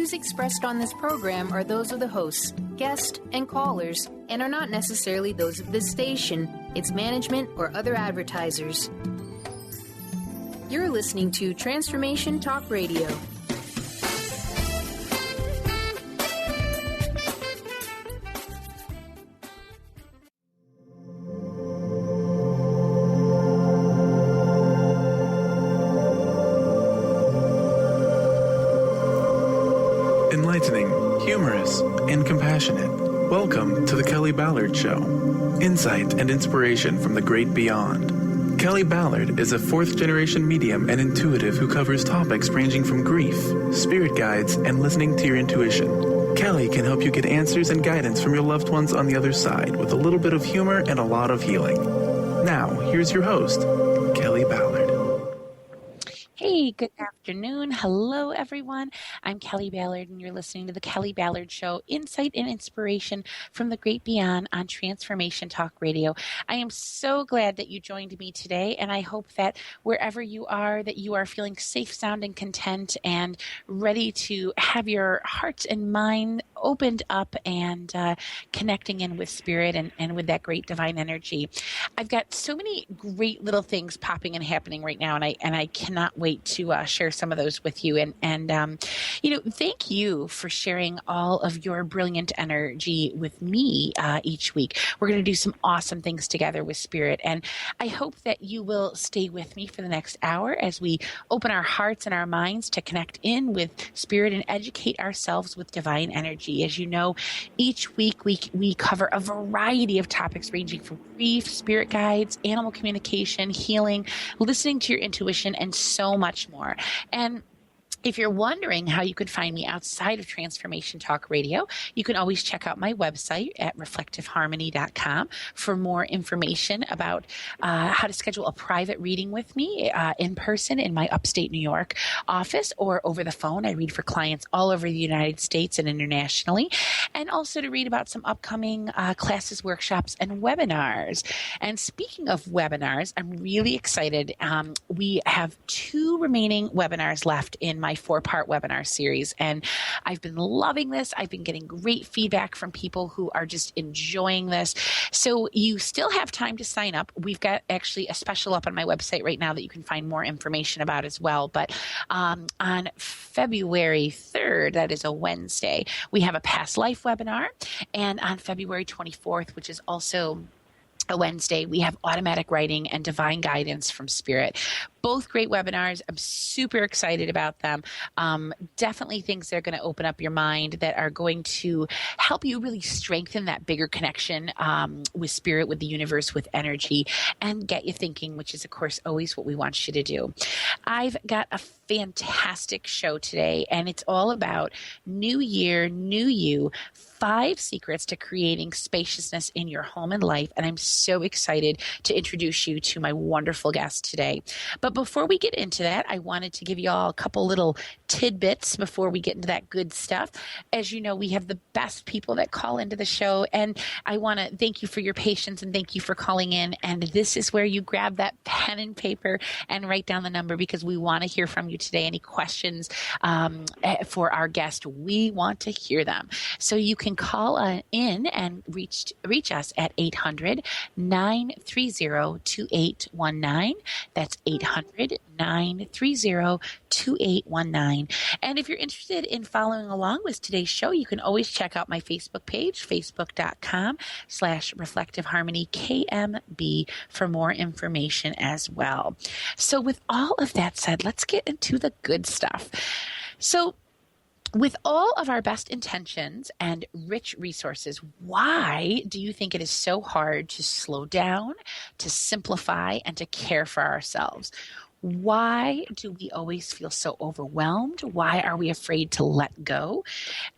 views expressed on this program are those of the hosts, guests, and callers, and are not necessarily those of this station, its management, or other advertisers. You're listening to Transformation Talk Radio. Enlightening, humorous, and compassionate. Welcome to the Kelly Ballard Show. Insight and inspiration from the great beyond. Kelly Ballard is a fourth-generation medium and intuitive who covers topics ranging from grief, spirit guides, and listening to your intuition. Kelly can help you get answers and guidance from your loved ones on the other side with a little bit of humor and a lot of healing. Now, here's your host, Kelly Ballard. Hey, good afternoon. Hello, everyone. I'm Kelly Ballard, and you're listening to the Kelly Ballard Show, Insight and Inspiration from the Great Beyond on Transformation Talk Radio. I am so glad that you joined me today, and I hope that wherever you are, that you are feeling safe, sound, and content, and ready to have your heart and mind opened up and connecting in with spirit and with that great divine energy. I've got so many great little things popping and happening right now, and I cannot wait to share some of those with you. And thank you for sharing all of your brilliant energy with me each week. We're going to do some awesome things together with spirit, and I hope that you will stay with me for the next hour as we open our hearts and our minds to connect in with spirit and educate ourselves with divine energy. As you know, each week we cover a variety of topics ranging from grief, spirit guides, animal communication, healing, listening to your intuition, and so much more. And if you're wondering how you could find me outside of Transformation Talk Radio, you can always check out my website at reflectiveharmony.com for more information about how to schedule a private reading with me in person in my upstate New York office or over the phone. I read for clients all over the United States and internationally, and also to read about some upcoming classes, workshops, and webinars. And speaking of webinars, I'm really excited. We have 2 remaining webinars left in my 4-part webinar series, and I've been loving this. I've been getting great feedback from people who are just enjoying this. So you still have time to sign up. We've got actually a special up on my website right now that you can find more information about as well. But on February 3rd, that is a Wednesday, we have a past life webinar, and on February 24th, which is also a Wednesday, we have automatic writing and divine guidance from spirit. Both great webinars. I'm super excited about them. Definitely things that are going to open up your mind, that are going to help you really strengthen that bigger connection with spirit, with the universe, with energy, and get you thinking, which is, of course, always what we want you to do. I've got a fantastic show today, and it's all about New Year, New You, 5 secrets to creating spaciousness in your home and life. And I'm so excited to introduce you to my wonderful guest today. But before we get into that, I wanted to give you all a couple little tidbits before we get into that good stuff. As you know, we have the best people that call into the show, and I want to thank you for your patience and thank you for calling in. And this is where you grab that pen and paper and write down the number, because we want to hear from you today. Any questions for our guest, we want to hear them. So you can call in and reach us at 800-930-2819. That's 800-930-2819. And if you're interested in following along with today's show, you can always check out my Facebook page, facebook.com/reflectiveharmonykmb, for more information as well. So with all of that said, let's get into the good stuff. So with all of our best intentions and rich resources, why do you think it is so hard to slow down, to simplify, and to care for ourselves? Why do we always feel so overwhelmed? Why are we afraid to let go?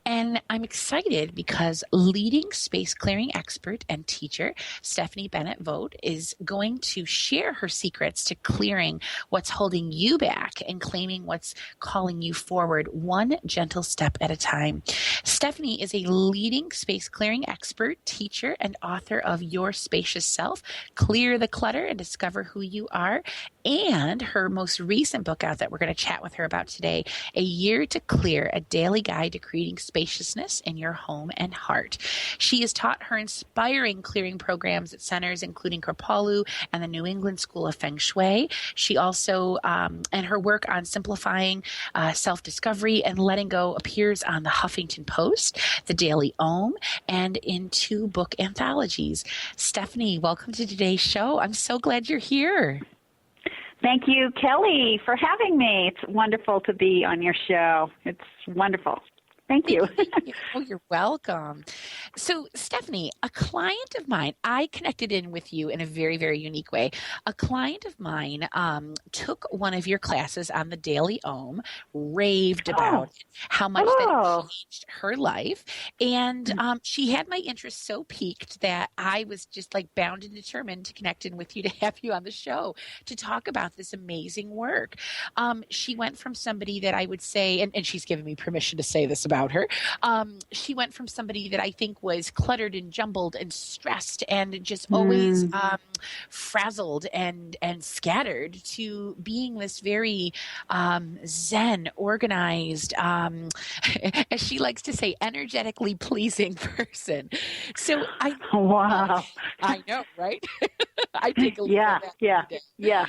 And I'm excited because leading space clearing expert and teacher Stephanie Bennett Vogt is going to share her secrets to clearing what's holding you back and claiming what's calling you forward, one gentle step at a time. Stephanie is a leading space clearing expert, teacher, and author of Your Spacious Self, Clear the Clutter and Discover Who You Are, and her her most recent book out that we're going to chat with her about today, A Year to Clear, A Daily Guide to Creating Spaciousness in Your Home and Heart. She has taught her inspiring clearing programs at centers, including Kripalu and the New England School of Feng Shui. She also, and her work on simplifying self-discovery and letting go appears on the Huffington Post, the Daily Ohm, and in 2 book anthologies. Stephanie, welcome to today's show. I'm so glad you're here. Thank you, Kelly, for having me. It's wonderful to be on your show. It's wonderful. Thank you. Oh, you're welcome. So, Stephanie, a client of mine, I connected in with you in a very, very unique way. A client of mine took one of your classes on the Daily Ohm, raved about it, how much that changed her life. And she had my interest so piqued that I was just like bound and determined to connect in with you to have you on the show to talk about this amazing work. She went from somebody that I would say, and she's given me permission to say this about her. She went from somebody that I think was cluttered and jumbled and stressed and just always frazzled and scattered to being this very zen, organized, as she likes to say, energetically pleasing person. So I know, right? I take a look at that. Yeah.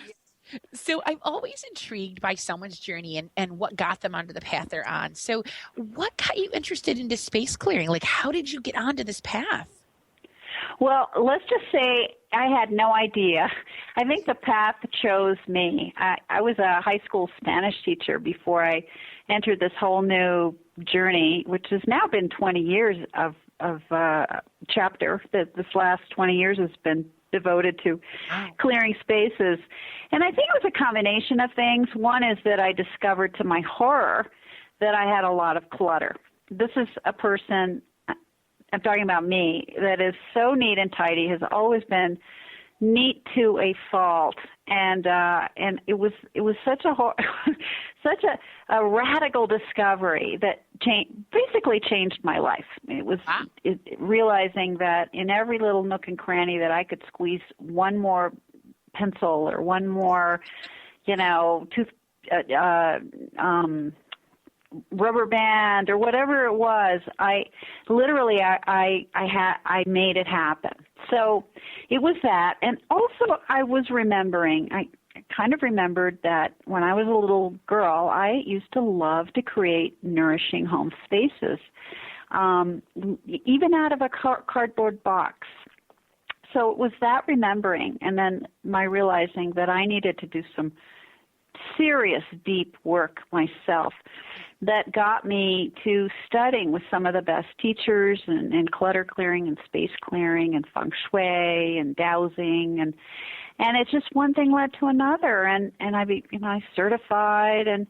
So I'm always intrigued by someone's journey and what got them onto the path they're on. So what got you interested into space clearing? Like, how did you get onto this path? Well, let's just say I had no idea. I think the path chose me. I was a high school Spanish teacher before I entered this whole new journey, which has now been 20 years of chapter. This last 20 years has been devoted to clearing spaces. And I think it was a combination of things. One is that I discovered to my horror that I had a lot of clutter. This is a person, I'm talking about me, that is so neat and tidy, has always been neat to a fault, and it was such a radical discovery that basically changed my life. It was realizing that in every little nook and cranny that I could squeeze one more pencil or one more, rubber band or whatever it was. I made it happen. So it was that. And also I was remembering, I kind of remembered that when I was a little girl, I used to love to create nourishing home spaces, even out of a cardboard box. So it was that remembering, and then my realizing that I needed to do some serious deep work myself that got me to studying with some of the best teachers in clutter clearing and space clearing and feng shui and dowsing, and it's just one thing led to another, and I certified and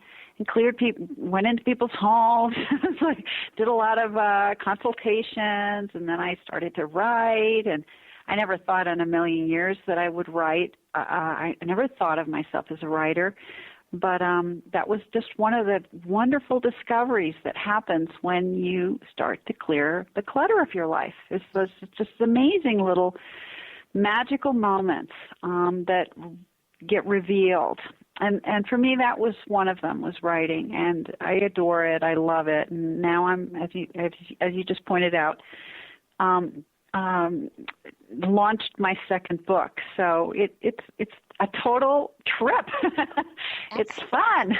cleared people, went into people's homes, so I did a lot of consultations, and then I started to write, and I never thought in a million years that I would write. I never thought of myself as a writer. But that was just one of the wonderful discoveries that happens when you start to clear the clutter of your life. It's just amazing little magical moments that get revealed. And for me, that was one of them, was writing. And I adore it. I love it. And now I'm, as you just pointed out, launched my second book. So it's a total trip. It's fun.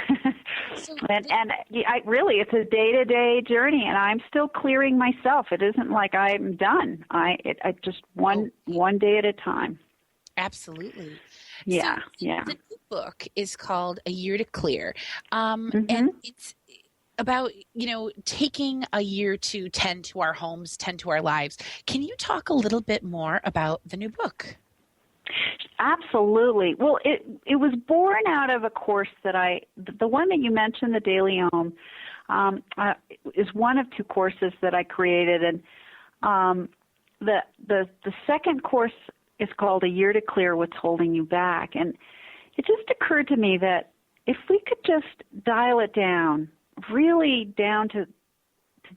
and it's a day-to-day journey, and I'm still clearing myself. It isn't like I'm done. I just one day at a time. Absolutely. Yeah. So the new book is called A Year to Clear. And it's about, taking a year to tend to our homes, tend to our lives. Can you talk a little bit more about the new book? Absolutely. Well, it was born out of a course that the one that you mentioned, the Daily Ohm, is one of 2 courses that I created, and the second course is called A Year to Clear What's Holding You Back, and it just occurred to me that if we could just dial it down, really down to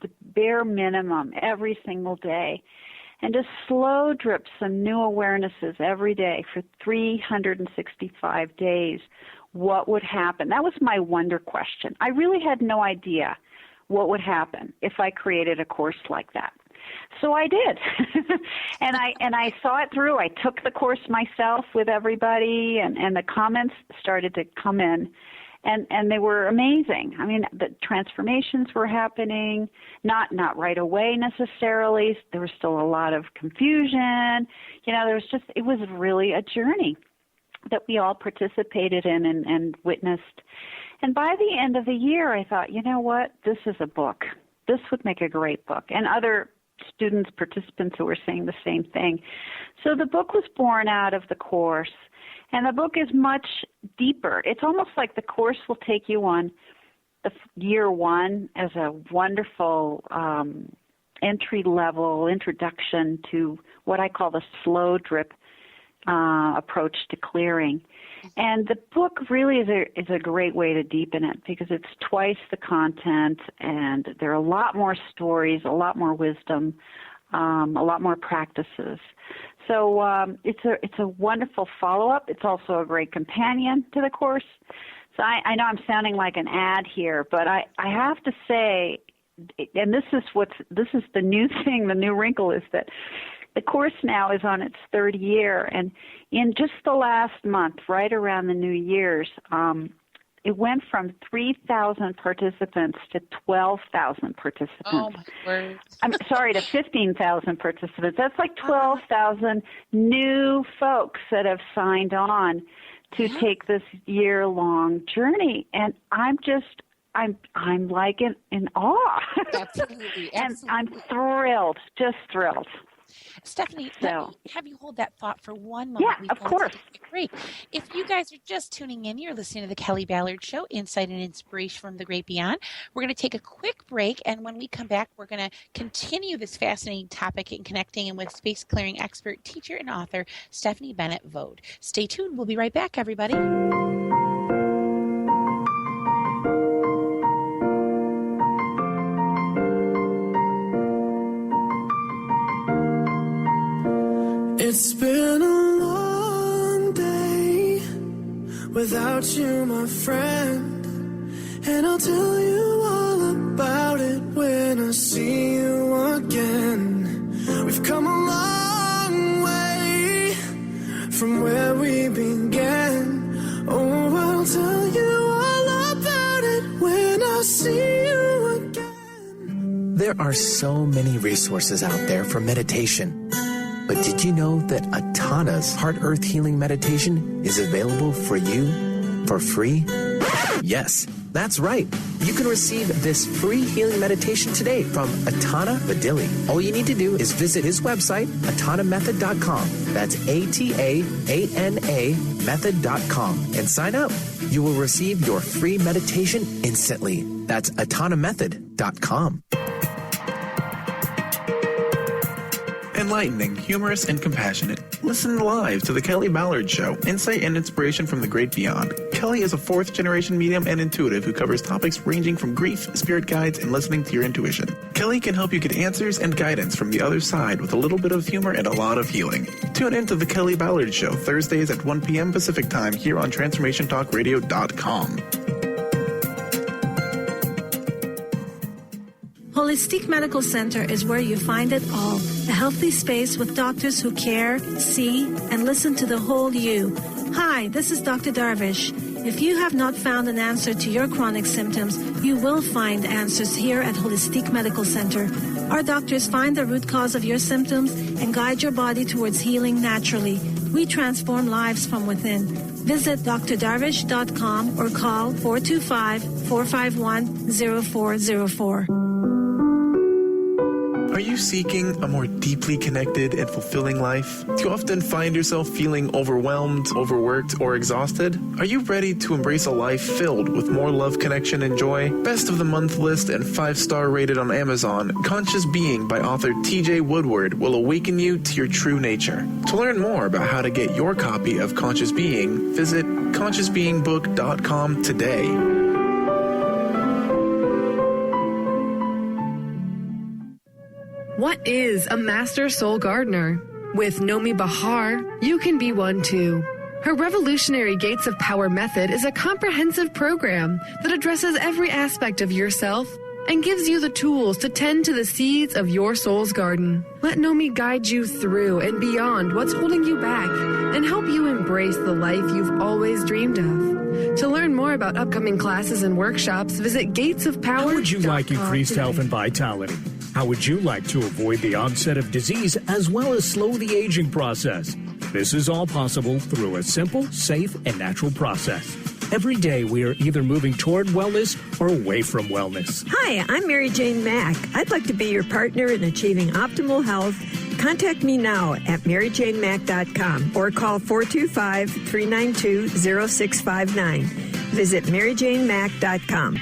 the bare minimum every single day, and just slow drip some new awarenesses every day for 365 days, what would happen. That was my wonder question. I really had no idea what would happen if I created a course like that. So I did. and I saw it through. I took the course myself with everybody, and the comments started to come in. And they were amazing. I mean, the transformations were happening, not right away necessarily. There was still a lot of confusion. It was really a journey that we all participated in and witnessed. And by the end of the year, I thought, you know what? This is a book. This would make a great book. And other students, participants who were saying the same thing. So the book was born out of the course. And the book is much deeper. It's almost like the course will take you on the year one as a wonderful entry-level introduction to what I call the slow drip approach to clearing. And the book really is a great way to deepen it because it's twice the content, and there are a lot more stories, a lot more wisdom, a lot more practices. So it's a wonderful follow-up. It's also a great companion to the course. So I know I'm sounding like an ad here, but I have to say, and this is the new thing, the new wrinkle is that the course now is on its third year, and in just the last month, right around the New Year's, it went from 3,000 participants to 12,000 participants. Oh, my word. I'm sorry, to 15,000 participants. That's like 12,000 new folks that have signed on to take this year-long journey. And I'm like in awe. Absolutely. And I'm thrilled, just thrilled. Stephanie, So, let me have you hold that thought for one moment. yeah, of course. Great. If you guys are just tuning in, you're listening to the Kelly Ballard Show, Insight and Inspiration from the Great Beyond. We're going to take a quick break, and when we come back, we're going to continue this fascinating topic in connecting in with space clearing expert, teacher, and author, Stephanie Bennett Vogt. Stay tuned. We'll be right back, everybody. It's been a long day without you, my friend, and I'll tell you all about it when I see you again. We've come a long way from where we began. Oh, I'll tell you all about it when I see you again. There are so many resources out there for meditation. But did you know that Atana's Heart Earth Healing Meditation is available for you for free? Yes, that's right. You can receive this free healing meditation today from Atana Vadili. All you need to do is visit his website, atanamethod.com. That's ATAANA method.com, and sign up. You will receive your free meditation instantly. That's atanamethod.com. Enlightening, humorous, and compassionate. Listen live to The Kelly Ballard Show, Insight and Inspiration from the Great Beyond. Kelly is a fourth-generation medium and intuitive who covers topics ranging from grief, spirit guides, and listening to your intuition. Kelly can help you get answers and guidance from the other side with a little bit of humor and a lot of healing. Tune in to The Kelly Ballard Show, Thursdays at 1 p.m. Pacific Time here on TransformationTalkRadio.com. Holistic Medical Center is where you find it all. A healthy space with doctors who care, see, and listen to the whole you. Hi, this is Dr. Darvish. If you have not found an answer to your chronic symptoms, you will find answers here at Holistic Medical Center. Our doctors find the root cause of your symptoms and guide your body towards healing naturally. We transform lives from within. Visit drdarvish.com or call 425-451-0404. Are you seeking a more deeply connected and fulfilling life? Do you often find yourself feeling overwhelmed, overworked, or exhausted? Are you ready to embrace a life filled with more love, connection, and joy? Best of the Month list and 5-star rated on Amazon, Conscious Being by author TJ Woodward will awaken you to your true nature. To learn more about how to get your copy of Conscious Being, visit ConsciousBeingBook.com today. What is a master soul gardener? With Nomi Bahar, you can be one too. Her revolutionary Gates of Power method is a comprehensive program that addresses every aspect of yourself and gives you the tools to tend to the seeds of your soul's garden. Let Nomi guide you through and beyond what's holding you back and help you embrace the life you've always dreamed of. To learn more about upcoming classes and workshops, visit gatesofpower.com. How would you like increased health and vitality? How would you like to avoid the onset of disease as well as slow the aging process? This is all possible through a simple, safe, and natural process. Every day, we are either moving toward wellness or away from wellness. Hi, I'm Mary Jane Mack. I'd like to be your partner in achieving optimal health. Contact me now at maryjanemack.com or call 425-392-0659. Visit maryjanemack.com.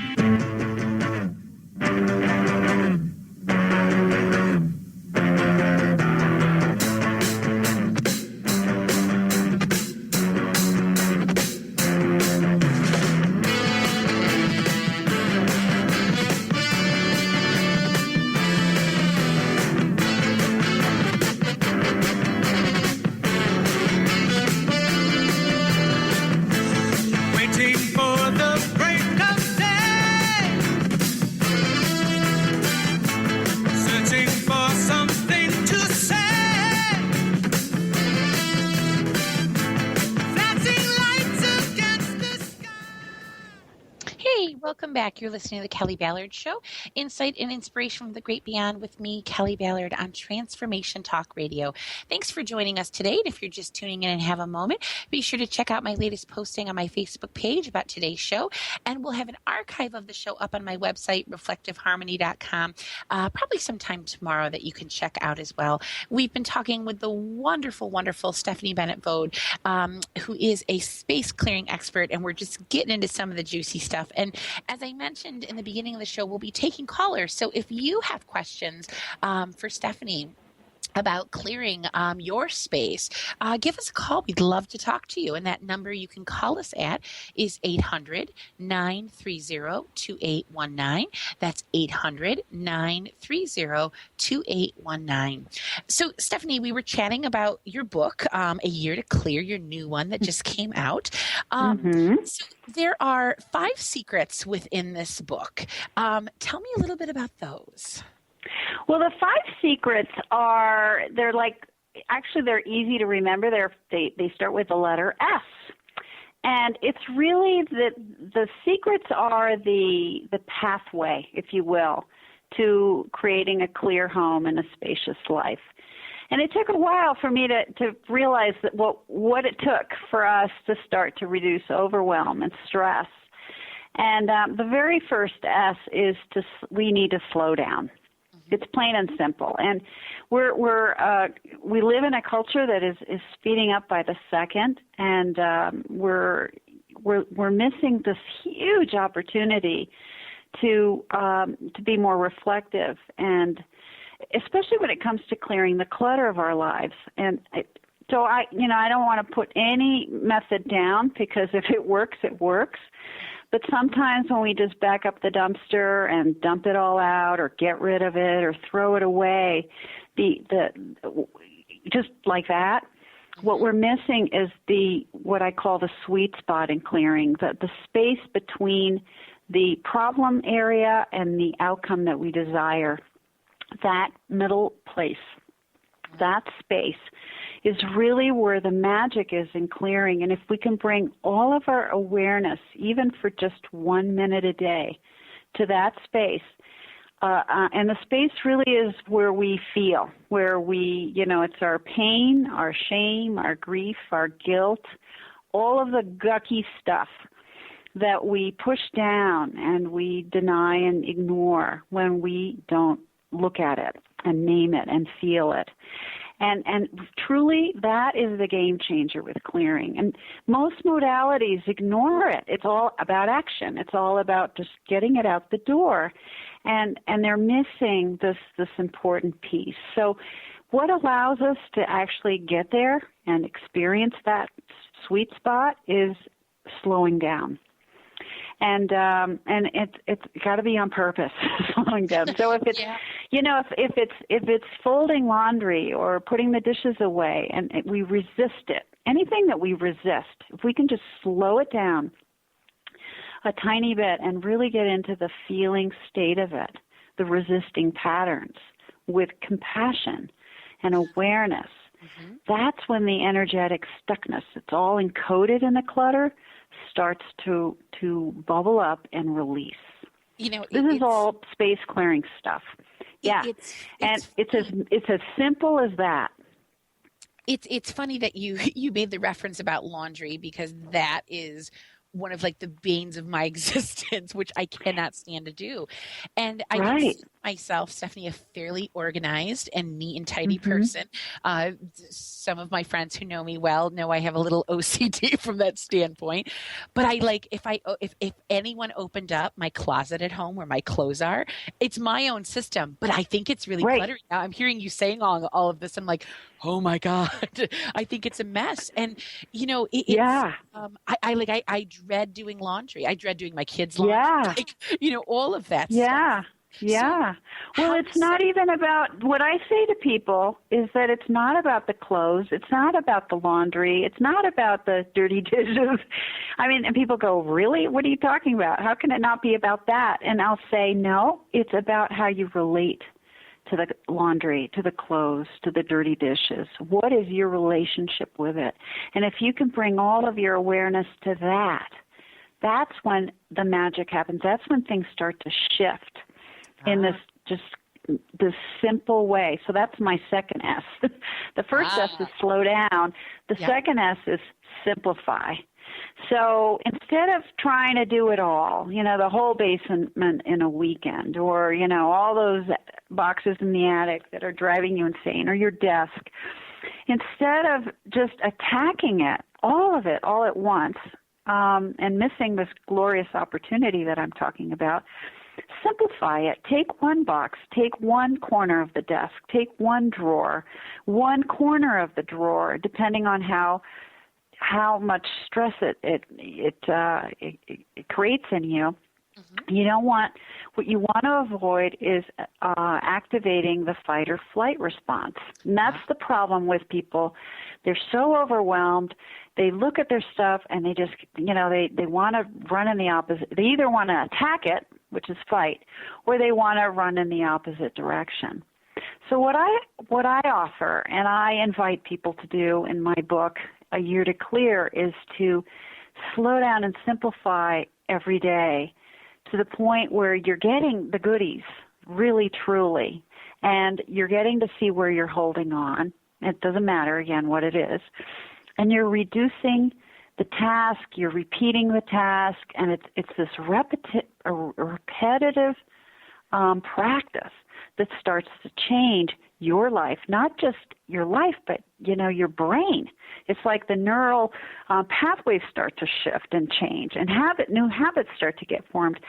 Welcome back. You're listening to the Kelly Ballard Show, insight and inspiration from the great beyond with me, Kelly Ballard, on Transformation Talk Radio. Thanks for joining us today. And if you're just tuning in and have a moment, be sure to check out my latest posting on my Facebook page about today's show. And we'll have an archive of the show up on my website, reflectiveharmony.com, probably sometime tomorrow that you can check out as well. We've been talking with the wonderful, wonderful Stephanie Bennett Vogt, who is a space clearing expert, and we're just getting into some of the juicy stuff. And as I mentioned in the beginning of the show, we'll be taking callers. So if you have questions for Stephanie about clearing your space, give us a call. We'd love to talk to you. And that number you can call us at is 800-930-2819. That's 800-930-2819. So, Stephanie, we were chatting about your book, A Year to Clear, your new one that just came out. So there are 5 secrets within this book. Tell me a little bit about those. Well, the 5 secrets they're easy to remember. They start with the letter S. And it's really the secrets are the pathway, if you will, to creating a clear home and a spacious life. And it took a while for me to realize that what it took for us to start to reduce overwhelm and stress. And the very first S is we need to slow down. It's plain and simple, and we live in a culture that is speeding up by the second, and we're missing this huge opportunity to be more reflective, and especially when it comes to clearing the clutter of our lives. And so I don't want to put any method down, because if it works, it works. But sometimes when we just back up the dumpster and dump it all out, or get rid of it, or throw it away, just like that, what we're missing is what I call the sweet spot in clearing, the space between the problem area and the outcome that we desire. That middle place, that space, is really where the magic is in clearing. And if we can bring all of our awareness, even for just 1 minute a day, to that space, and the space really is where we feel, where it's our pain, our shame, our grief, our guilt, all of the gucky stuff that we push down and we deny and ignore when we don't look at it and name it and feel it. And truly, that is the game changer with clearing. And most modalities ignore it. It's all about action. It's all about just getting it out the door. And they're missing this important piece. So what allows us to actually get there and experience that sweet spot is slowing down. And it's got to be on purpose, slowing down. So if it's if it's folding laundry or putting the dishes away, and we resist it, anything that we resist, if we can just slow it down a tiny bit and really get into the feeling state of it, the resisting patterns, with compassion and awareness, that's when the energetic stuckness, it's all encoded in the clutter, starts to bubble up and release. This is all space clearing stuff. Yeah, it's as simple as that. It's funny that you made the reference about laundry, because that is one of like the banes of my existence, which I cannot stand to do. And I consider myself, Stephanie, a fairly organized and neat and tidy person. Some of my friends who know me well know I have a little OCD from that standpoint. But I like, if anyone opened up my closet at home where my clothes are, it's my own system, but I think it's really cluttery. Now I'm hearing you saying all of this. I'm like, oh my God, I think it's a mess. And I dread doing laundry. I dread doing my kids' laundry. All of that stuff. Yeah. Well, it's not even about, what I say to people is that it's not about the clothes. It's not about the laundry. It's not about the dirty dishes. I mean, and people go, really? What are you talking about? How can it not be about that? And I'll say, no, it's about how you relate to the laundry, to the clothes, to the dirty dishes. What is your relationship with it? And if you can bring all of your awareness to that, that's when the magic happens. That's when things start to shift in this simple way. So that's my second S. The first S is slow down. The second S is simplify. So instead of trying to do it all, the whole basement in a weekend, or, all those boxes in the attic that are driving you insane, or your desk, instead of just attacking it, all of it, all at once, and missing this glorious opportunity that I'm talking about, simplify it. Take one box, take one corner of the desk, take one drawer, one corner of the drawer, depending on how much stress it creates in you. What you want to avoid is activating the fight or flight response. And that's the problem with people. They're so overwhelmed. They look at their stuff and they just, they want to run in the opposite. They either want to attack it, which is fight, or they want to run in the opposite direction. So what I offer, and I invite people to do in my book, A Year to Clear, is to slow down and simplify every day to the point where you're getting the goodies, really, truly, and you're getting to see where you're holding on. It doesn't matter, again, what it is. And you're reducing the task, you're repeating the task, and it's this repetitive practice that starts to change your life, not just your life, but, your brain. It's like the neural pathways start to shift and change, and new habits start to get formed,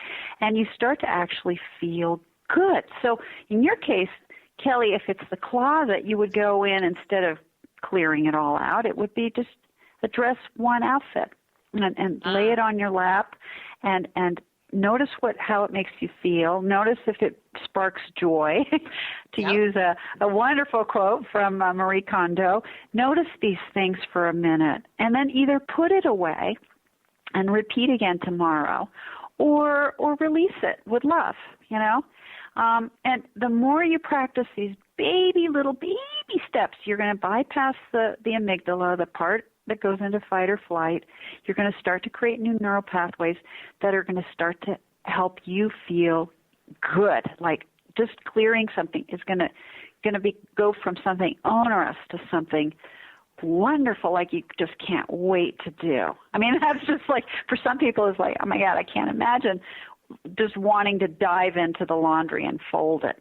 and you start to actually feel good. So in your case, Kelly, if it's the closet, you would go in, instead of clearing it all out, it would be just address one outfit and lay it on your lap and notice how it makes you feel. Notice if it sparks joy, to use a wonderful quote from Marie Kondo. Notice these things for a minute and then either put it away and repeat again tomorrow, or release it with love, And the more you practice these little baby steps, you're going to bypass the amygdala, the part that goes into fight or flight. You're going to start to create new neural pathways that are going to start to help you feel good. Like just clearing something is going to go from something onerous to something wonderful, like you just can't wait to do. I mean, that's just like, for some people, it's like, oh my God, I can't imagine just wanting to dive into the laundry and fold it,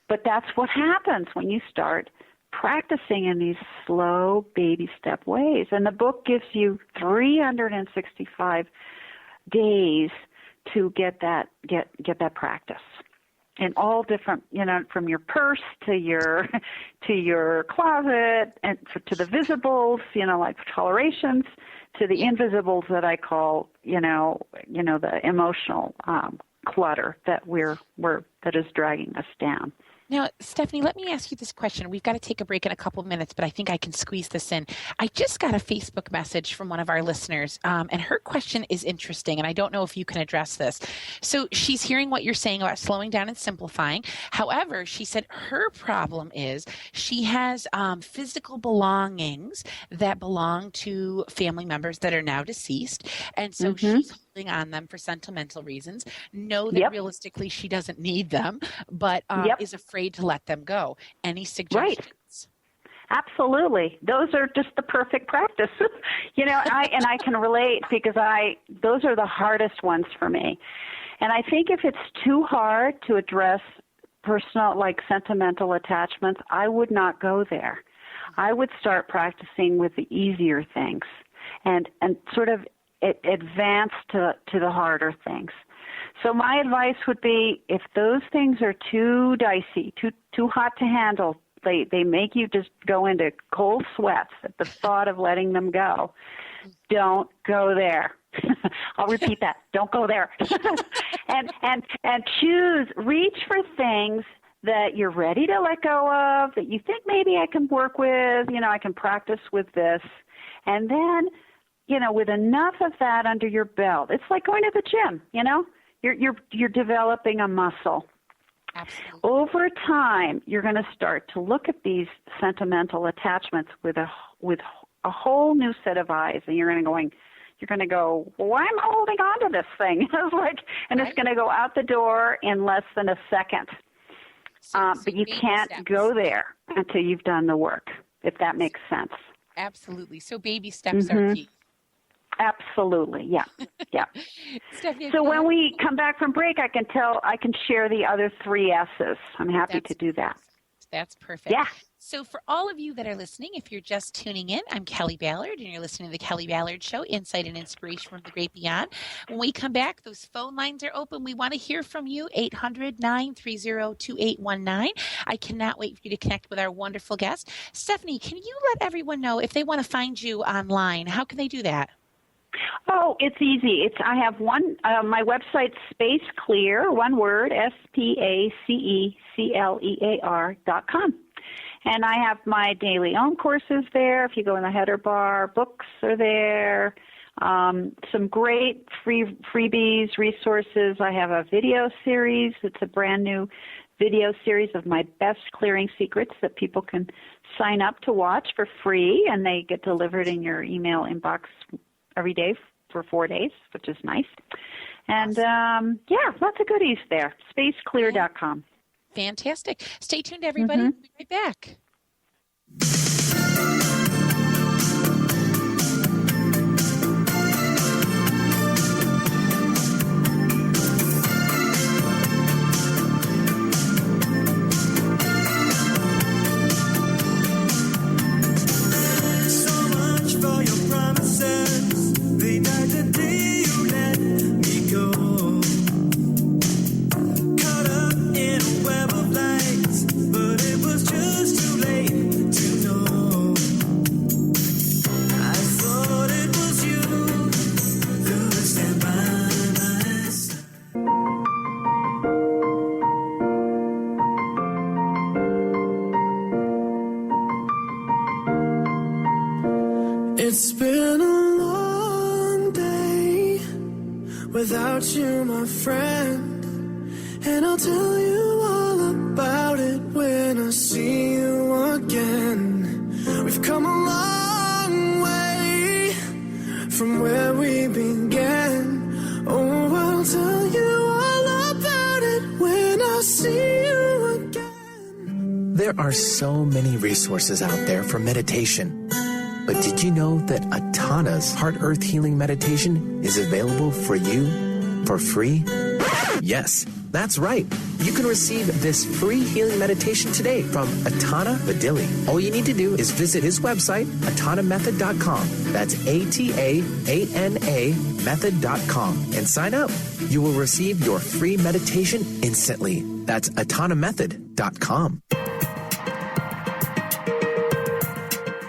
But that's what happens when you start practicing in these slow baby step ways. And the book gives you 365 days to get that practice in all different, from your purse to your closet, and to the visibles, like tolerations, to the invisibles that I call, the emotional clutter that that is dragging us down. Now, Stephanie, let me ask you this question. We've got to take a break in a couple of minutes, but I think I can squeeze this in. I just got a Facebook message from one of our listeners, and her question is interesting, and I don't know if you can address this. So she's hearing what you're saying about slowing down and simplifying. However, she said her problem is she has physical belongings that belong to family members that are now deceased, and so she's holding on them for sentimental reasons. Know that realistically she doesn't need them, but is afraid to let them go. Any suggestions? Right. Absolutely. Those are just the perfect practice. I can relate because those are the hardest ones for me. And I think if it's too hard to address personal, like sentimental attachments, I would not go there. I would start practicing with the easier things and sort of advance to the harder things. So my advice would be, if those things are too dicey, too hot to handle, they make you just go into cold sweats at the thought of letting them go, don't go there. I'll repeat that. Don't go there. and reach for things that you're ready to let go of, that you think maybe I can work with, I can practice with this. And then, with enough of that under your belt, it's like going to the gym, You're developing a muscle. Absolutely. Over time, you're going to start to look at these sentimental attachments with a whole new set of eyes, and you're going to go, well, why am I holding on to this thing? It's going to go out the door in less than a second. But you can't go there until you've done the work, if that makes sense. Absolutely. So baby steps are key. Absolutely, yeah. Stephanie, so when we come back from break, I can share the other 3 S's. I'm happy to do that. That's perfect. Yeah. So for all of you that are listening, if you're just tuning in, I'm Kelly Ballard, and you're listening to the Kelly Ballard Show, Insight and Inspiration from the Great Beyond. When we come back, those phone lines are open. We want to hear from you, 800-930-2819. I cannot wait for you to connect with our wonderful guest. Stephanie, can you let everyone know if they want to find you online, how can they do that? Oh, it's easy. I have my website's SpaceClear, one word, SPACECLEAR.com. And I have my daily own courses there. If you go in the header bar, books are there. Some great freebies, resources. I have a video series. It's a brand new video series of my best clearing secrets that people can sign up to watch for free, and they get delivered in your email inbox every day for 4 days, which is nice. And, lots of goodies there. SpaceClear.com. Fantastic. Stay tuned, everybody. We'll be right back. So much for your promises. They died the day you let me go. Caught up in a web of lights, but it was just too late to know. I thought it was you who would stand by my side. It's been a long day without you, my friend, and I'll tell you all about it when I see you again. We've come a long way from where we began. Oh, I'll tell you all about it when I see you again. There are so many resources out there for meditation. But did you know that Atana's Heart Earth Healing Meditation is available for you for free? Yes, that's right. You can receive this free healing meditation today from Atana Vadili. All you need to do is visit his website, atanamethod.com. That's ATAANA method.com, and sign up. You will receive your free meditation instantly. That's atanamethod.com.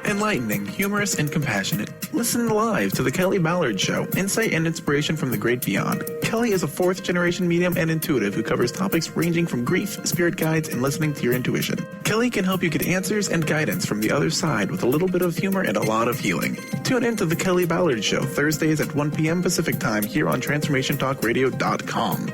And Enlightening, humorous, and compassionate. Listen live to The Kelly Ballard Show, insight and inspiration from the great beyond. Kelly is a fourth-generation medium and intuitive who covers topics ranging from grief, spirit guides, and listening to your intuition. Kelly can help you get answers and guidance from the other side with a little bit of humor and a lot of healing. Tune in to The Kelly Ballard Show, Thursdays at 1 p.m. Pacific Time here on TransformationTalkRadio.com.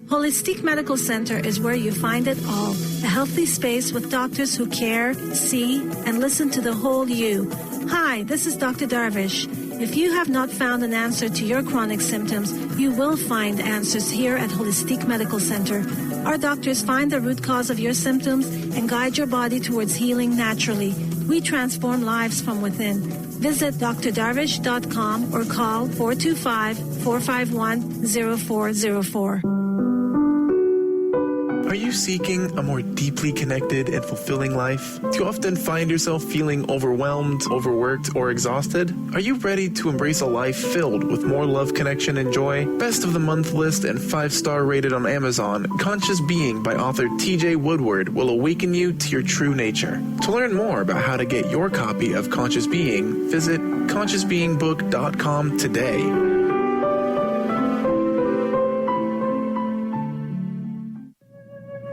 Holistic Medical Center is where you find it all. A healthy space with doctors who care, see, and listen to the whole you. Hi, this is Dr. Darvish. If you have not found an answer to your chronic symptoms, you will find answers here at Holistic Medical Center. Our doctors find the root cause of your symptoms and guide your body towards healing naturally. We transform lives from within. Visit drdarvish.com or call 425-451-0404. Are you seeking a more deeply connected and fulfilling life? Do you often find yourself feeling overwhelmed, overworked, or exhausted? Are you ready to embrace a life filled with more love, connection, and joy? Best of the month list and 5-star rated on Amazon, Conscious Being by author TJ Woodward will awaken you to your true nature. To learn more about how to get your copy of Conscious Being, visit ConsciousBeingBook.com today.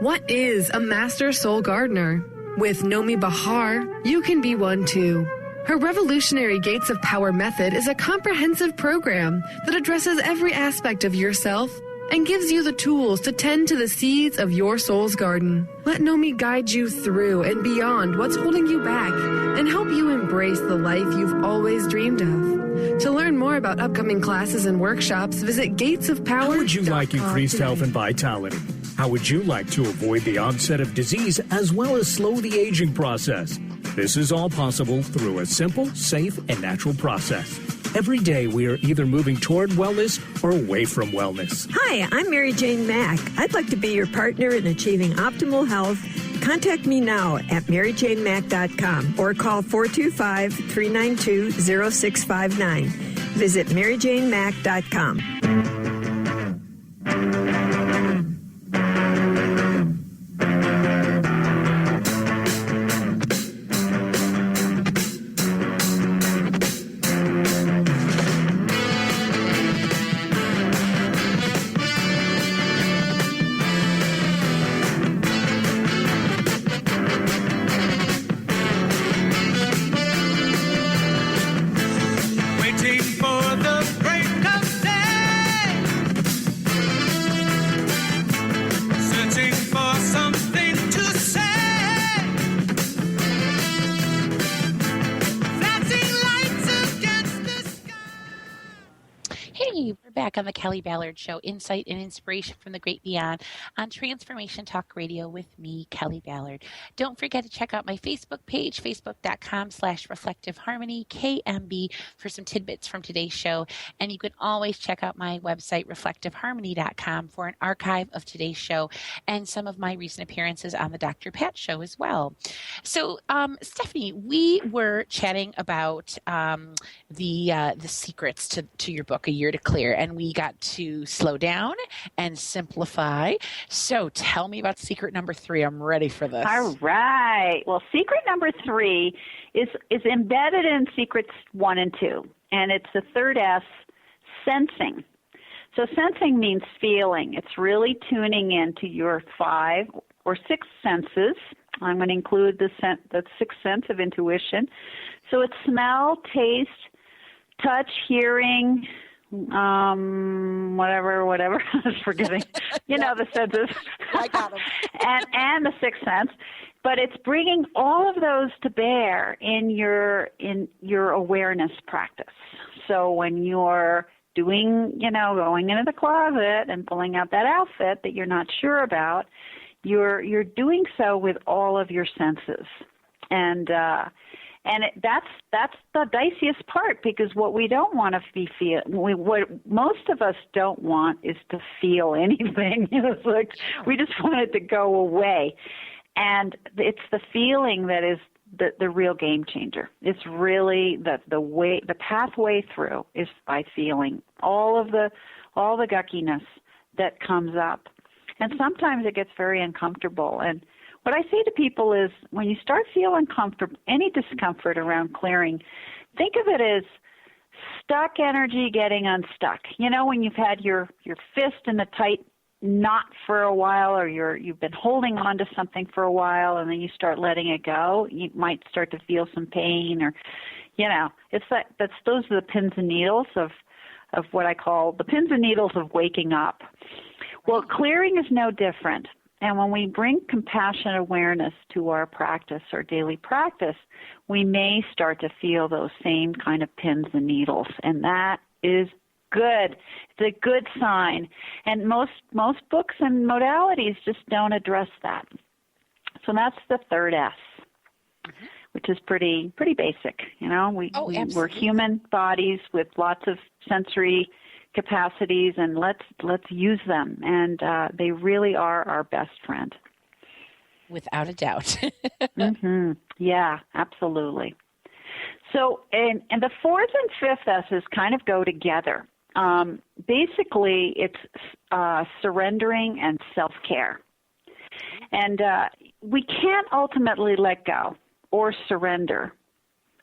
What is a master soul gardener? With Nomi Bahar, you can be one too. Her revolutionary Gates of Power method is a comprehensive program that addresses every aspect of yourself and gives you the tools to tend to the seeds of your soul's garden. Let Nomi guide you through and beyond what's holding you back and help you embrace the life you've always dreamed of. To learn more about upcoming classes and workshops, visit gatesofpower.com. How would you like increased health and vitality? How would you like to avoid the onset of disease as well as slow the aging process? This is all possible through a simple, safe, and natural process. Every day we are either moving toward wellness or away from wellness. Hi, I'm Mary Jane Mack. I'd like to be your partner in achieving optimal health. Contact me now at maryjanemack.com or call 425-392-0659. Visit maryjanemack.com. On the Kelly Ballard Show, insight and inspiration from the great beyond on Transformation Talk Radio with me, Kelly Ballard. Don't forget to check out my Facebook page, facebook.com/reflectiveharmony, KMB, for some tidbits from today's show. And you can always check out my website, reflectiveharmony.com, for an archive of today's show and some of my recent appearances on the Dr. Pat Show as well. So, Stephanie, we were chatting about the secrets to your book, A Year to Clear, and we got to slow down and simplify. So tell me about secret number 3. I'm ready for this. All right. Well, secret number 3 is embedded in secrets 1 and 2, and it's the third S, sensing. So sensing means feeling. It's really tuning into your 5 or 6 senses. I'm going to include the 6th sense of intuition. So it's smell, taste, touch, hearing, whatever, I was forgetting. You know the senses. I got them. and the 6th sense. But it's bringing all of those to bear in your awareness practice. So when you're going into the closet and pulling out that outfit that you're not sure about, you're doing so with all of your senses. And that's the diciest part, because what we don't want to what most of us don't want is to feel anything. It's like we just want it to go away. And it's the feeling that is the real game changer. It's really the pathway through is by feeling all the guckiness that comes up. And sometimes it gets very uncomfortable, and what I say to people is when you start feeling any discomfort around clearing, think of it as stuck energy getting unstuck. You know, when you've had your fist in a tight knot for a while, or you've been holding on to something for a while, and then you start letting it go, you might start to feel some pain, or, you know, those are the pins and needles of what I call the pins and needles of waking up. Well, clearing is no different. And when we bring compassion awareness to our practice, our daily practice, we may start to feel those same kind of pins and needles. And that is good. It's a good sign. And most books and modalities just don't address that. So that's the third S, which is pretty basic. You know, we're human bodies with lots of sensory capacities, and let's use them. And they really are our best friend. Without a doubt. Yeah, absolutely. So, and the fourth and fifth S's kind of go together. Basically, it's surrendering and self-care. And we can't ultimately let go or surrender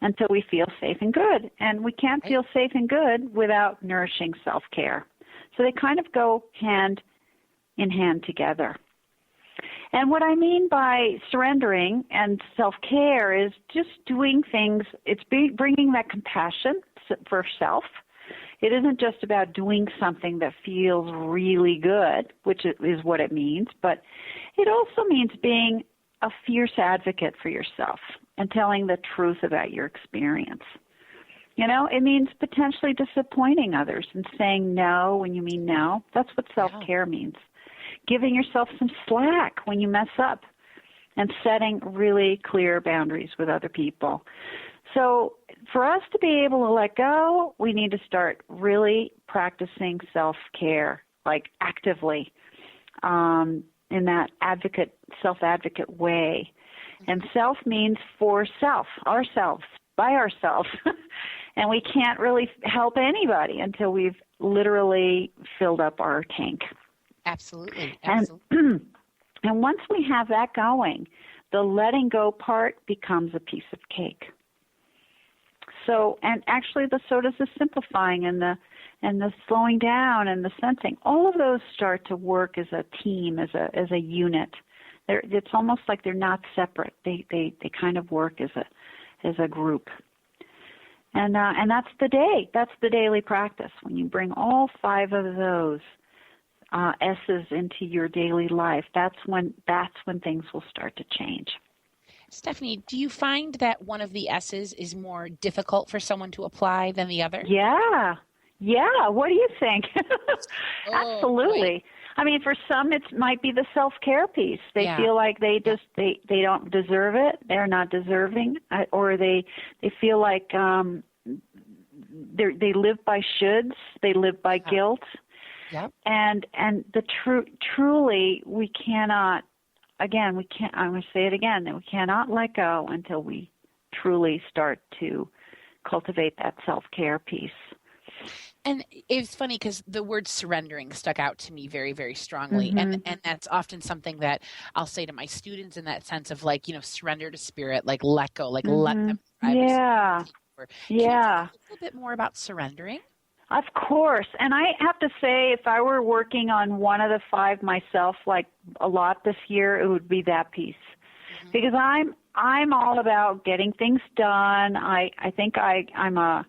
until we feel safe and good. And we can't feel safe and good without nourishing self-care. So they kind of go hand in hand together. And what I mean by surrendering and self-care is just doing things, it's bringing that compassion for self. It isn't just about doing something that feels really good, which is what it means, but it also means being a fierce advocate for yourself and telling the truth about your experience. You know, it means potentially disappointing others and saying no when you mean no. That's what self-care means. Giving yourself some slack when you mess up and setting really clear boundaries with other people. So for us to be able to let go, we need to start really practicing self-care, like actively, in that self-advocate way. And self means for self, ourselves, by ourselves. And we can't really help anybody until we've literally filled up our tank. Absolutely. And once we have that going, the letting go part becomes a piece of cake. So, and actually so does the simplifying and the slowing down and the sensing. All of those start to work as a team, as a unit. It's almost like they're not separate. They kind of work as a group. And that's the daily practice. When you bring all 5 of those S's into your daily life, that's when things will start to change. Stephanie, do you find that one of the S's is more difficult for someone to apply than the other? Yeah. What do you think? Absolutely. Boy. I mean, for some, it might be the self-care piece. They feel like they don't deserve it. They're not deserving, or they feel like they live by shoulds. They live by guilt. Yep. And truly, we cannot. Again, we can't. I'm going to say it again. That we cannot let go until we truly start to cultivate that self-care piece. And it's funny because the word surrendering stuck out to me very, very strongly. And that's often something that I'll say to my students in that sense of like, you know, surrender to spirit, like let go, like let them drive. Yeah. Can you talk a little bit more about surrendering? Of course. And I have to say, if I were working on one of the 5 myself, like a lot this year, it would be that piece. Because I'm all about getting things done. I think I'm a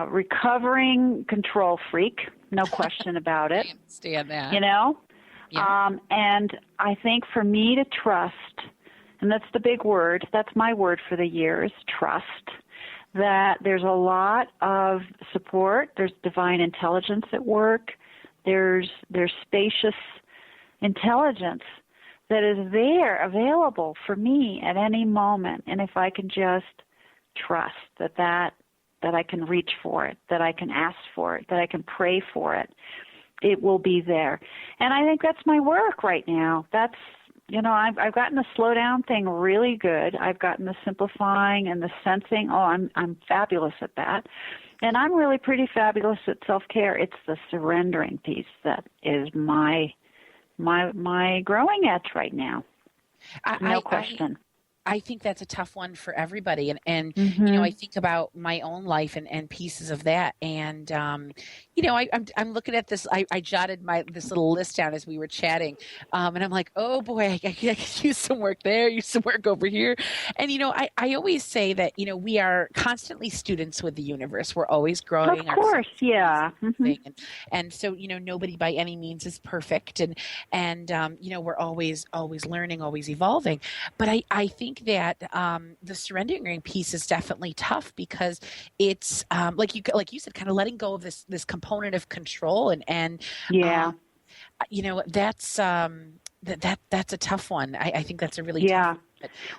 recovering control freak, no question about it. I understand that. You know? Yeah. And I think for me to trust, and that's the big word, that's my word for the year, is trust, that there's a lot of support, there's divine intelligence at work, there's spacious intelligence that is there, available for me at any moment. And if I can just trust that I can reach for it, that I can ask for it, that I can pray for it, it will be there. And I think that's my work right now. That's, you know, I've gotten the slow down thing really good. I've gotten the simplifying and the sensing. Oh, I'm fabulous at that. And I'm really pretty fabulous at self-care. It's the surrendering piece that is my growing edge right now. No question. I think that's a tough one for everybody. And you know, I think about my own life and pieces of that. And, you know, I'm looking at this. I jotted this little list down as we were chatting. And I'm like, oh boy, I could use some work there, use some work over here. And, you know, I always say that, you know, we are constantly students with the universe. We're always growing. Of course. Yeah. And so, you know, nobody by any means is perfect. And you know, we're always learning, always evolving. But I think that the surrendering piece is definitely tough because it's like you said, kind of letting go of this component of control and you know, that's a tough one. I think that's a really tough one.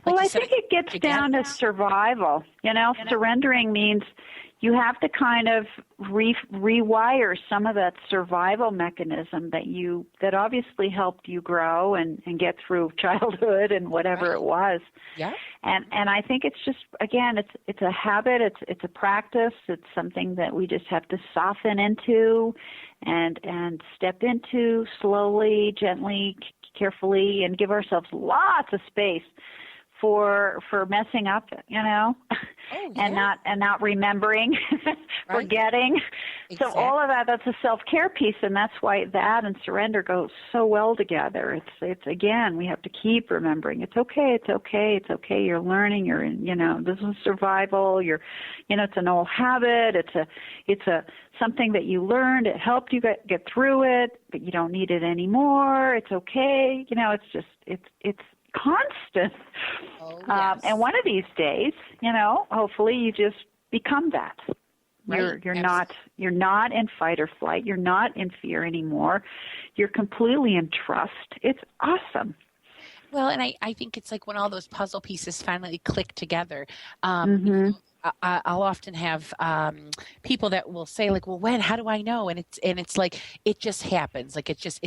Well, I think it gets down to survival. You know, surrendering means you have to kind of rewire some of that survival mechanism that obviously helped you grow and get through childhood and whatever it was. Yeah. And I think it's just, again, it's a habit, it's a practice, it's something that we just have to soften into and step into slowly, gently, carefully, and give ourselves lots of space for messing up, you know, and not remembering, forgetting. Exactly. So all of that's a self-care piece, and that's why that and surrender go so well together. It's again, we have to keep remembering. It's okay. You're learning. You're in, you know, this is survival. You know, it's an old habit. It's a something that you learned. It helped you get through it, but you don't need it anymore. It's okay. You know, it's just it's constant. And one of these days, you know, hopefully you just become that. You're not in fight or flight. You're not in fear anymore. You're completely in trust. It's awesome. Well, and I think it's like when all those puzzle pieces finally click together. You know, I'll often have people that will say, like, well, when? How do I know? And it's like it just happens. Like it's just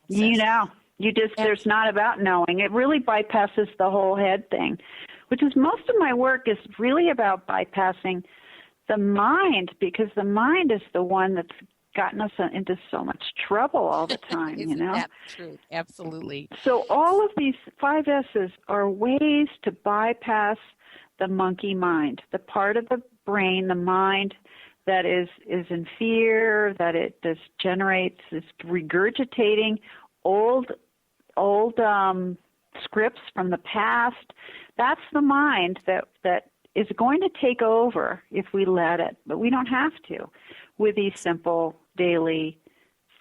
you know. There's not about knowing. It really bypasses the whole head thing, which is most of my work is really about bypassing the mind, because the mind is the one that's gotten us into so much trouble all the time, you know? That's true. Absolutely. So all of these 5 S's are ways to bypass the monkey mind, the part of the brain, the mind that is in fear, that it just generates, is regurgitating old scripts from the past. That's the mind that is going to take over if we let it, but we don't have to with these simple daily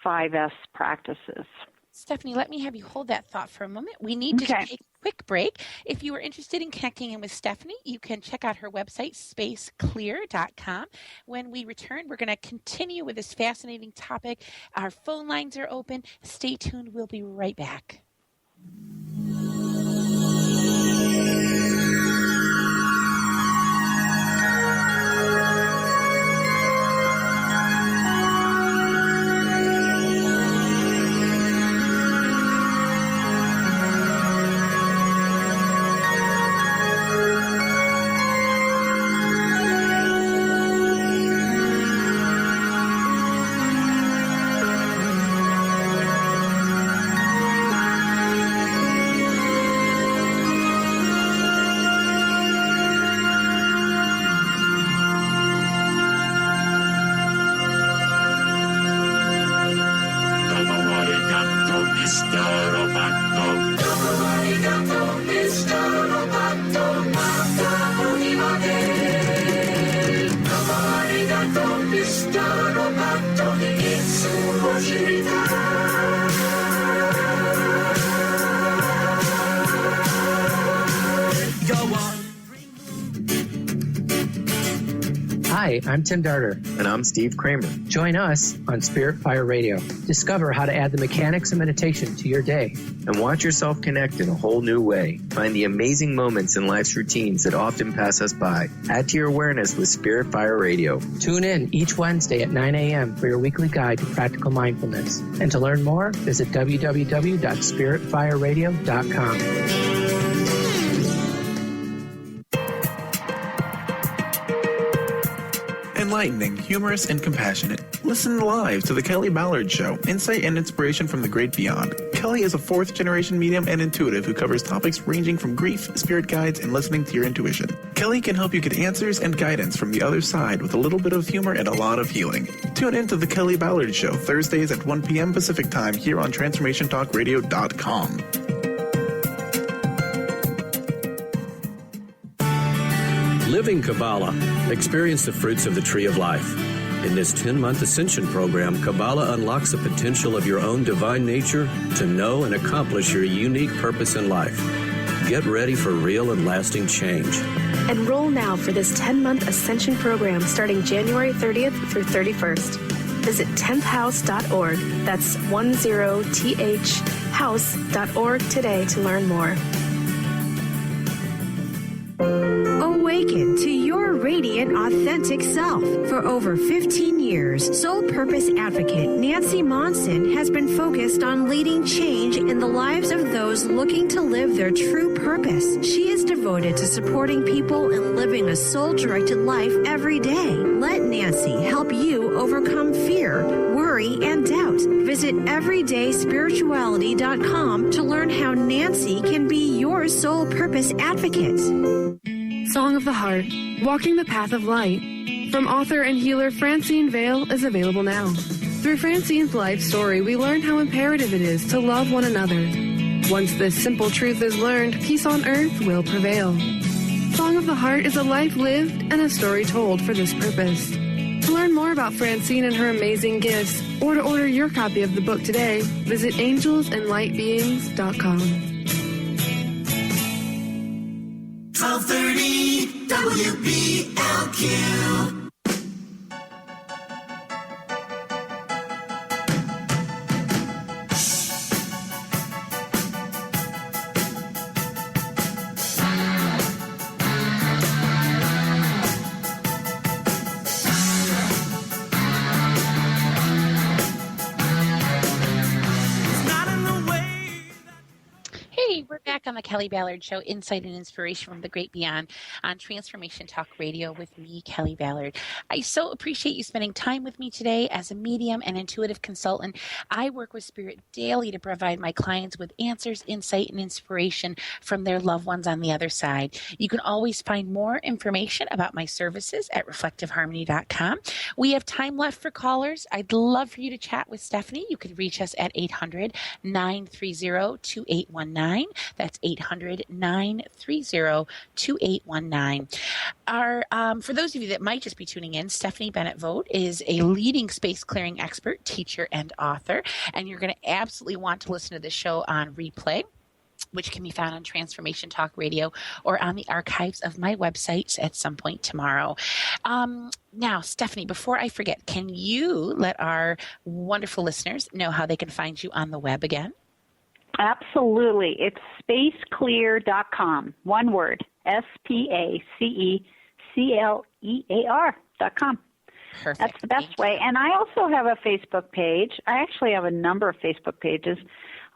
5S practices. Stephanie, let me have you hold that thought for a moment. We need to take a quick break. If you are interested in connecting in with Stephanie, you can check out her website, spaceclear.com. When we return, we're going to continue with this fascinating topic. Our phone lines are open. Stay tuned. We'll be right back. Hi, I'm Tim Darter. And I'm Steve Kramer. Join us on Spirit Fire Radio. Discover how to add the mechanics of meditation to your day. And watch yourself connect in a whole new way. Find the amazing moments in life's routines that often pass us by. Add to your awareness with Spirit Fire Radio. Tune in each Wednesday at 9 a.m. for your weekly guide to practical mindfulness. And to learn more, visit www.spiritfireradio.com. Enlightening, humorous, and compassionate. Listen live to The Kelly Ballard Show, insight and inspiration from the great beyond. Kelly is a fourth-generation medium and intuitive who covers topics ranging from grief, spirit guides, and listening to your intuition. Kelly can help you get answers and guidance from the other side with a little bit of humor and a lot of healing. Tune in to The Kelly Ballard Show, Thursdays at 1 p.m. Pacific Time here on TransformationTalkRadio.com. Living Kabbalah. Experience the fruits of the tree of life. In this 10-month Ascension program, Kabbalah unlocks the potential of your own divine nature to know and accomplish your unique purpose in life. Get ready for real and lasting change. Enroll now for this 10-month Ascension program starting January 30th through 31st. Visit 10thhouse.org. That's 10thhouse.org today to learn more. Awaken to your radiant, authentic self. For over 15 years, Soul Purpose Advocate Nancy Monson has been focused on leading change in the lives of those looking to live their true purpose. She is devoted to supporting people and living a soul-directed life every day. Let Nancy help you overcome fear, worry, and doubt. Visit everydayspirituality.com to learn how Nancy can be your Soul Purpose Advocate. Song of the Heart, Walking the Path of Light, from author and healer Francine Vale is available now. Through Francine's life story, we learn how imperative it is to love one another. Once this simple truth is learned, peace on earth will prevail. Song of the Heart is a life lived and a story told for this purpose. To learn more about Francine and her amazing gifts, or to order your copy of the book today, visit angelsandlightbeings.com. 1230 WBLQ. We're back on the Kelly Ballard Show, insight and inspiration from the great beyond on Transformation Talk Radio with me, Kelly Ballard. I so appreciate you spending time with me today. As a medium and intuitive consultant, I work with Spirit daily to provide my clients with answers, insight, and inspiration from their loved ones on the other side. You can always find more information about my services at reflectiveharmony.com. We have time left for callers. I'd love for you to chat with Stephanie. You can reach us at 800-930-2819. That's 800-930-2819. For those of you that might just be tuning in, Stephanie Bennett Vogt is a leading space clearing expert, teacher, and author. And you're going to absolutely want to listen to this show on replay, which can be found on Transformation Talk Radio or on the archives of my website at some point tomorrow. Now, Stephanie, before I forget, can you let our wonderful listeners know how they can find you on the web again? Absolutely. It's spaceclear.com. One word, SPACECLEAR.com. Perfect. That's the best way. And I also have a Facebook page. I actually have a number of Facebook pages,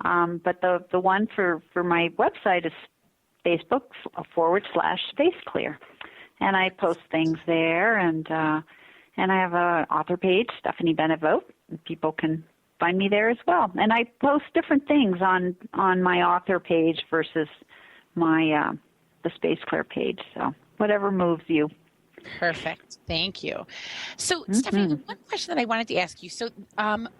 but the one for my website is Facebook.com/SpaceClear. And I post things there, and I have an author page, Stephanie Bennett Vogt, and people can find me there as well. And I post different things on my author page versus my the Space Clear page. So whatever moves you. Perfect. Thank you. So, Stephanie, one question that I wanted to ask you. So,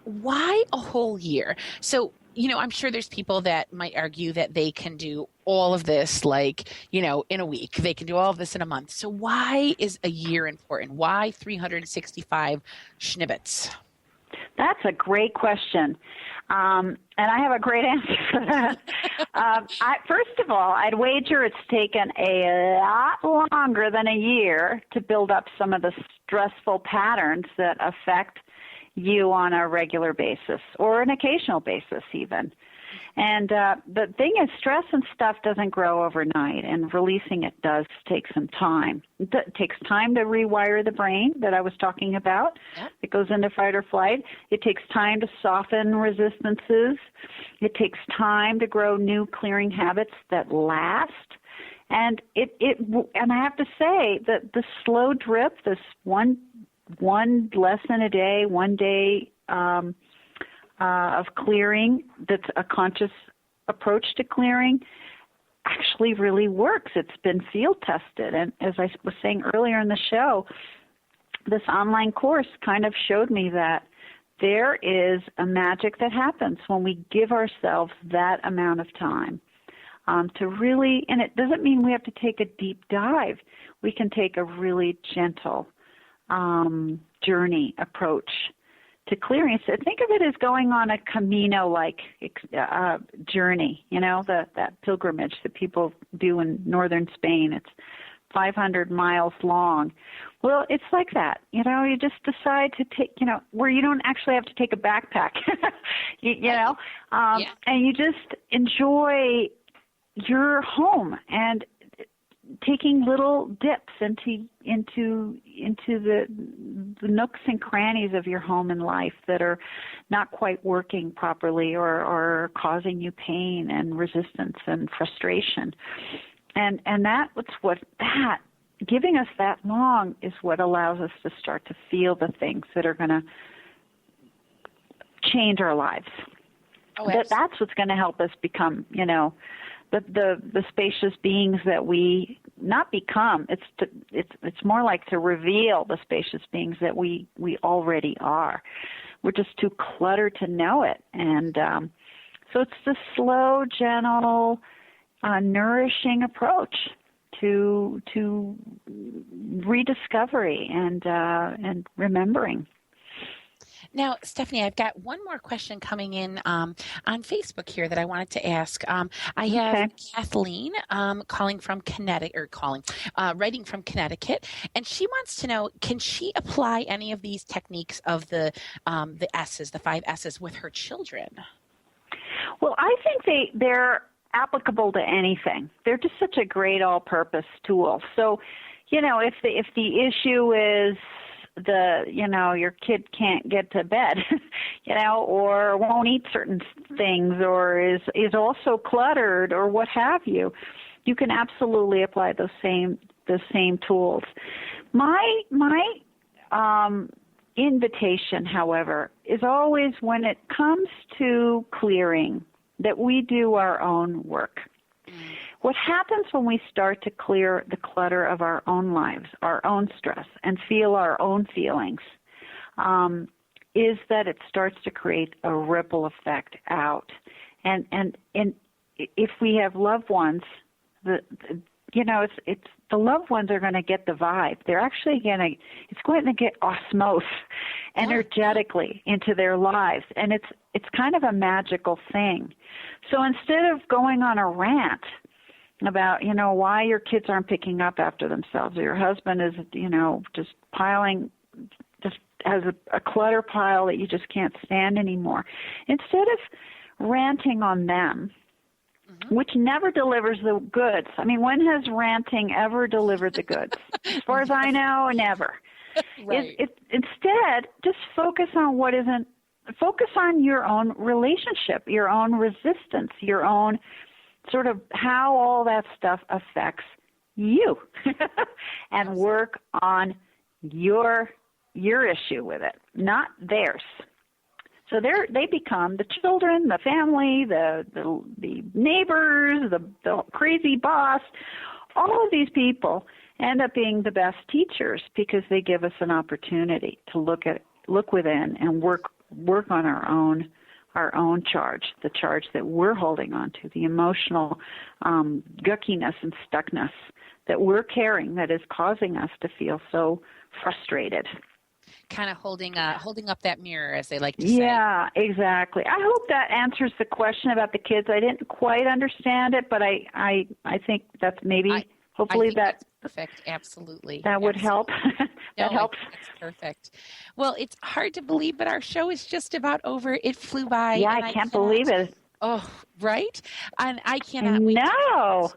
why a whole year? So, I'm sure there's people that might argue that they can do all of this, in a week. They can do all of this in a month. So why is a year important? Why 365 schnibbits? That's a great question. And I have a great answer for that. First of all, I'd wager it's taken a lot longer than a year to build up some of the stressful patterns that affect you on a regular basis or an occasional basis even. And the thing is, stress and stuff doesn't grow overnight, and releasing it does take some time. It takes time to rewire the brain that I was talking about. It goes into fight or flight. It takes time to soften resistances. It takes time to grow new clearing habits that last. And and I have to say that the slow drip, this one one lesson a day, one day of clearing that's a conscious approach to clearing actually really works. It's been field tested. And as I was saying earlier in the show, this online course kind of showed me that there is a magic that happens when we give ourselves that amount of time to really, and it doesn't mean we have to take a deep dive. We can take a really gentle journey approach to clearing. So think of it as going on a Camino-like journey, that pilgrimage that people do in northern Spain. It's 500 miles long. Well, it's like that. You just decide to take, where you don't actually have to take a backpack, and you just enjoy your home and taking little dips into the nooks and crannies of your home and life that are not quite working properly or causing you pain and resistance and frustration. And giving us that long is what allows us to start to feel the things that are going to change our lives. That's what's going to help us become, the spacious beings that we not become. It's more like to reveal the spacious beings that we already are. We're just too cluttered to know it, and so it's the slow, gentle, nourishing approach to rediscovery and remembering. Now, Stephanie, I've got one more question coming in on Facebook here that I wanted to ask. I have Kathleen writing from Connecticut, and she wants to know, can she apply any of these techniques of the S's, the 5 S's, with her children? Well, I think they're applicable to anything. They're just such a great all-purpose tool. So, if the issue is your kid can't get to bed, or won't eat certain things, or is also cluttered, or what have you, you can absolutely apply the same tools. My invitation, however, is always, when it comes to clearing, that we do our own work. What happens when we start to clear the clutter of our own lives, our own stress, and feel our own feelings, is that it starts to create a ripple effect out. And if we have loved ones, the loved ones are going to get the vibe. They're actually it's going to get osmosis energetically into their lives, and it's kind of a magical thing. So instead of going on a rant about, why your kids aren't picking up after themselves, or your husband is, just has a clutter pile that you just can't stand anymore, instead of ranting on them, which never delivers the goods. I mean, when has ranting ever delivered the goods? As far as I know, never. Right. Instead, just focus on focus on your own relationship, your own resistance, your own sort of how all that stuff affects you, and work on your issue with it, not theirs. So they become the children, the family, the neighbors, the crazy boss. All of these people end up being the best teachers because they give us an opportunity to look within and work on our own charge, the charge that we're holding on to, the emotional guckiness and stuckness that we're carrying that is causing us to feel so frustrated. Kind of holding up that mirror, as they like to say. Yeah, exactly. I hope that answers the question about the kids. I didn't quite understand it, but I think that's hopefully that's perfect. Absolutely. That would help. That helps. That's perfect. Well, it's hard to believe, but our show is just about over. It flew by. Yeah, I can't believe it. Oh, right? And I cannot wait. No.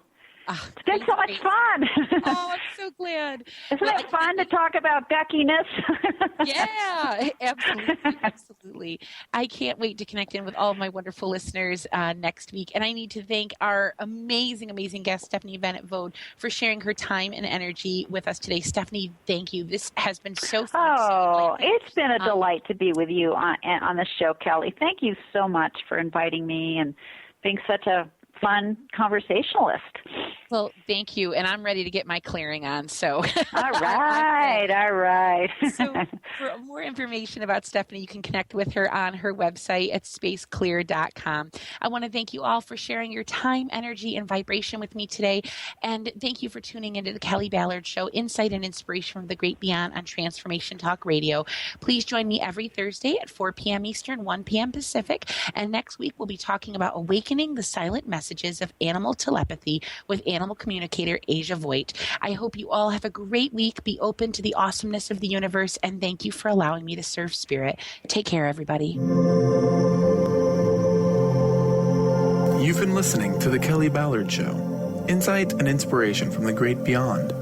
It's been so much fun. Oh, I'm so glad. Isn't it fun to talk about Beckiness? Yeah, absolutely. I can't wait to connect in with all of my wonderful listeners next week. And I need to thank our amazing guest, Stephanie Bennett Vogt, for sharing her time and energy with us today. Stephanie, thank you. This has been so fun. Oh, it's been a delight to be with you on the show, Kelly. Thank you so much for inviting me and being such a fun conversationalist. Well, thank you. And I'm ready to get my clearing on. So, all right. So, for more information about Stephanie, you can connect with her on her website at spaceclear.com. I want to thank you all for sharing your time, energy, and vibration with me today. And thank you for tuning into the Kelly Ballard Show, Insight and Inspiration from the Great Beyond on Transformation Talk Radio. Please join me every Thursday at 4 p.m. Eastern, 1 p.m. Pacific. And next week, we'll be talking about awakening the silent messages of animal telepathy with animal communicator Asia Voigt. I hope you all have a great week. Be open to the awesomeness of the universe, and thank you for allowing me to serve spirit. Take care, everybody. You've been listening to The Kelly Ballard Show, insight and inspiration from the great beyond.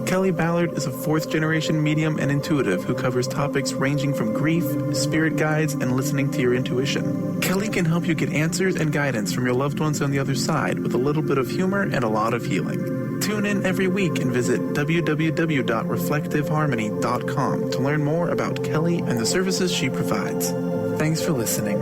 Kelly Ballard is a fourth-generation medium and intuitive who covers topics ranging from grief, spirit guides, and listening to your intuition. Kelly can help you get answers and guidance from your loved ones on the other side with a little bit of humor and a lot of healing. Tune in every week and visit www.reflectiveharmony.com to learn more about Kelly and the services she provides. Thanks for listening.